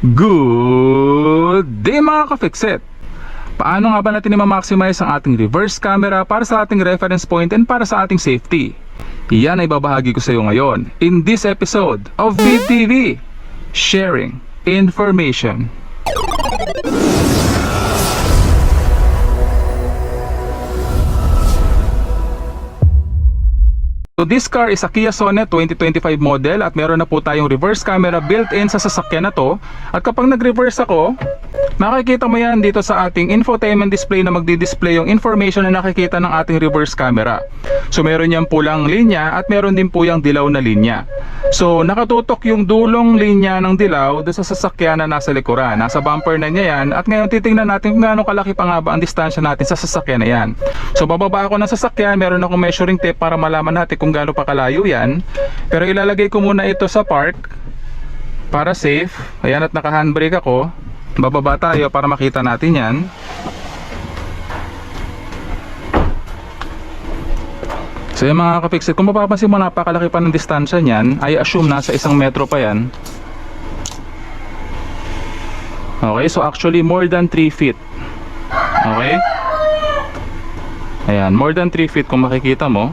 Good day mga ka-Fixit! Paano nga ba natin i-maximize ang ating reverse camera para sa ating reference point and para sa ating safety? Yan ay babahagi ko sa iyo ngayon in this episode of VTV Sharing Information. So this car is a Kia Sonet 2025 model at meron na po tayong reverse camera built-in sa sasakyan na to. At kapag nag-reverse ako, makikita mo yan dito sa ating infotainment display na magdi-display yung information na nakikita ng ating reverse camera. So meron yung pulang linya at meron din po yung dilaw na linya. So nakatutok yung dulong linya ng dilaw doon sa sasakyan na nasa likuran. Nasa bumper na niya yan at ngayon titingnan natin kung gaano kalaki pa nga ba ang distansya natin sa sasakyan na yan. So bababa ako ng sasakyan, meron akong measuring tape para malaman natin kung gaano pa kalayo yan. Pero ilalagay ko muna ito sa park para safe. Ayan, at naka handbrake ako. Bababa tayo para makita natin yan. So yung mga ka-Fixit, kung mapapansin mo napakalaki pa ng distansya niyan, I assume nasa 1 metro pa yan. Okay, so actually more than 3 feet. Okay, ayan, more than 3 feet kung makikita mo.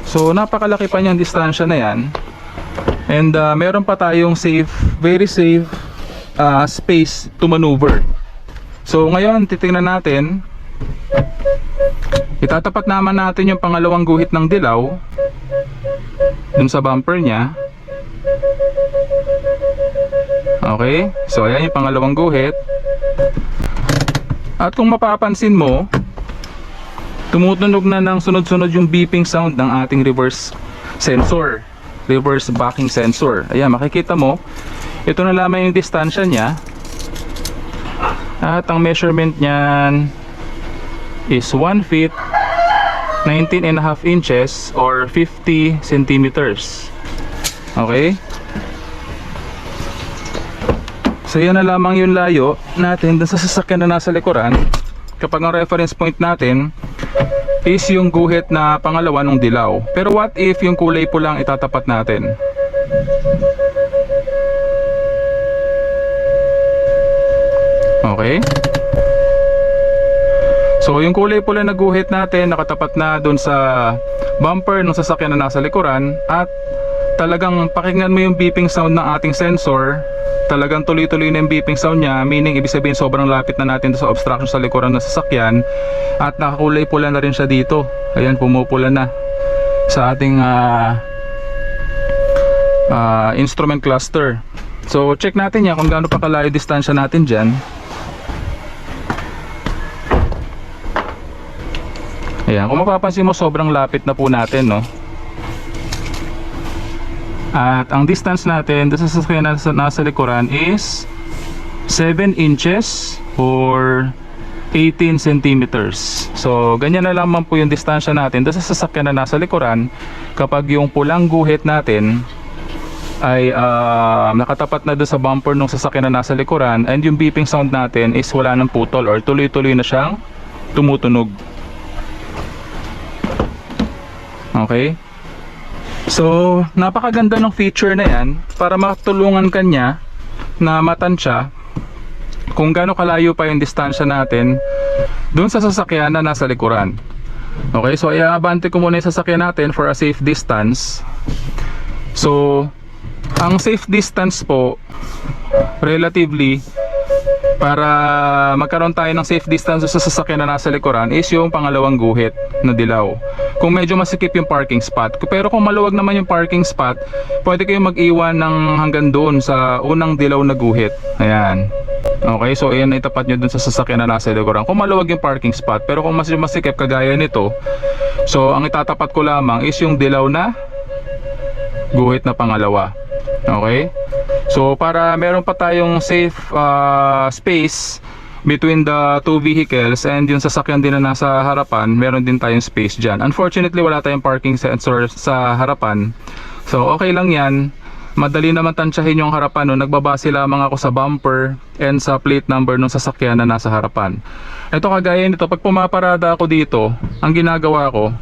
So napakalaki pa niyang distansya na yan. And meron pa tayong safe, very safe space to maneuver. So ngayon titingnan natin, itatapat naman natin yung pangalawang guhit ng dilaw dun sa bumper niya. Okay, so ayan yung pangalawang guhit. At kung mapapansin mo, tumutunog na ng sunod-sunod yung beeping sound ng ating reverse sensor, reverse backing sensor. Ayan, makikita mo, ito na lamang yung distansya niya. At ang measurement niyan is 1 feet 19.5 inches or 50 centimeters. Okay, so yan na lamang yung layo natin dun sa sasakyan na nasa likuran kapag ang reference point natin is yung guhit na pangalawa ng dilaw. Pero what if yung kulay pulang itatapat natin? Okay, so yung kulay pula na guhit natin nakatapat na dun sa bumper ng sasakyan na nasa likuran. At talagang pakinggan mo yung beeping sound ng ating sensor. Talagang tuloy-tuloy na yung beeping sound niya, meaning ibig sabihin sobrang lapit na natin sa obstruction sa likuran ng sasakyan. At nakakulay pula na rin siya dito. Ayan, pumupula na sa ating instrument cluster. So check natin yan kung gaano pa kalayo distansya natin dyan. Ayan, kung mapapansin mo sobrang lapit na po natin, no? At ang distance natin doon sa sasakyan na nasa likuran is 7 inches or 18 centimeters. So ganyan na lamang po yung distansya natin doon sa sasakyan na nasa likuran kapag yung pulang guhit natin ay nakatapat na doon sa bumper ng sasakyan na nasa likuran, and yung beeping sound natin is wala ng putol or tuloy-tuloy na siyang tumutunog. Okay, so napakaganda ng feature na yan para matulungan kanya na matansya kung gaano kalayo pa yung distansya natin dun sa sasakyan na nasa likuran. Okay, so iaabante ko muna yung sasakyan natin for a safe distance. So ang safe distance po relatively, para magkaroon tayo ng safe distance sa sasakyan na nasa likuran, is yung pangalawang guhit na dilaw. Kung medyo masikip yung parking spot, pero kung maluwag naman yung parking spot, pwede kayong mag-iwan ng hanggang doon sa unang dilaw na guhit. Ayan. Okay, so ayan, itapat nyo dun sa sasakyan na nasa likuran kung maluwag yung parking spot. Pero kung masikip kagaya nito, so ang itatapat ko lamang is yung dilaw na guhit na pangalawa. Okay, so para meron pa tayong safe space between the two vehicles, and yung sasakyan din na nasa harapan, meron din tayong space dyan. Unfortunately wala tayong parking sensor sa harapan, so okay lang yan. Madali naman tansyahin yung harapan, no? Nagbabase lamang ako sa bumper and sa plate number ng sasakyan na nasa harapan. Ito kagaya nito, pag pumaparada ako dito, ang ginagawa ko,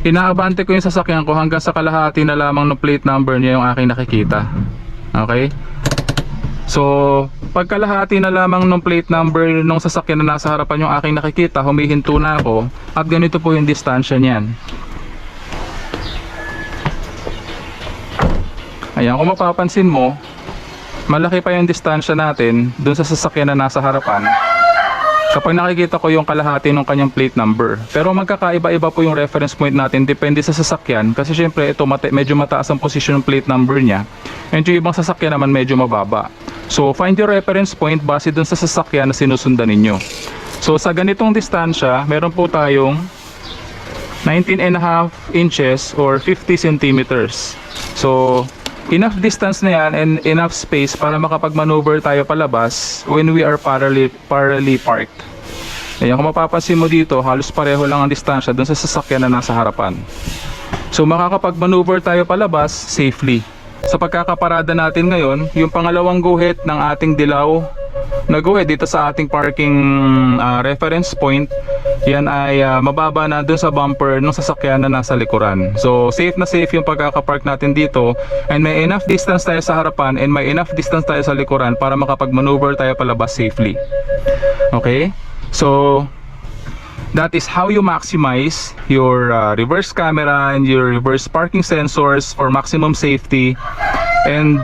inaabante ko yung sasakyan ko hanggang sa kalahati na lamang ng plate number niya yung aking nakikita. Okay, So, pagkalahati na lamang ng plate number ng sasakyan na nasa harapan yung aking nakikita, humihinto na ako at ganito po yung distansya niyan. Ayan, kung mapapansin mo, malaki pa yung distansya natin dun sa sasakyan na nasa harapan kapag nakikita ko yung kalahati ng kanyang plate number. Pero magkakaiba-iba po yung reference point natin depende sa sasakyan kasi syempre ito medyo mataas ang position ng plate number niya and yung ibang sasakyan naman medyo mababa. So find your reference point base dun sa sasakyan na sinusundan ninyo. So sa ganitong distansya, meron po tayong 19.5 inches or 50 centimeters. So enough distance na yan and enough space para makapag-maneuver tayo palabas when we are parallelly parked. Ayan, kung mapapansin mo dito, halos pareho lang ang distansya dun sa sasakyan na nasa harapan. So makakapag-maneuver tayo palabas safely. Sa pagkakaparada natin ngayon, yung pangalawang guhit ng ating dilaw na guhit dito sa ating parking reference point, yan ay mababa na dun sa bumper ng sasakyan na nasa likuran. So safe na safe yung pagkakapark natin dito and may enough distance tayo sa harapan and may enough distance tayo sa likuran para makapag-maneuver tayo palabas safely. Okay? So that is how you maximize your reverse camera and your reverse parking sensors for maximum safety and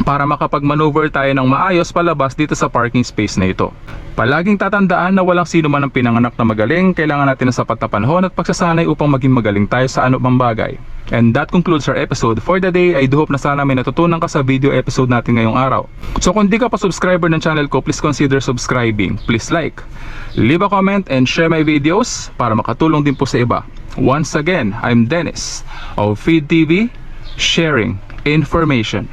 para makapag-maneuver tayo ng maayos palabas dito sa parking space na ito. Palaging tatandaan na walang sino man ang pinanganak na magaling. Kailangan natin ng sapat na panahon at pagsasanay upang maging magaling tayo sa anumang bagay. And that concludes our episode for the day. I do hope na sana may natutunan ka sa video episode natin ngayong araw. So kung di ka pa subscriber ng channel ko, please consider subscribing. Please like, leave a comment, and share my videos para makatulong din po sa iba. Once again, I'm Dennis of Feed TV, sharing information.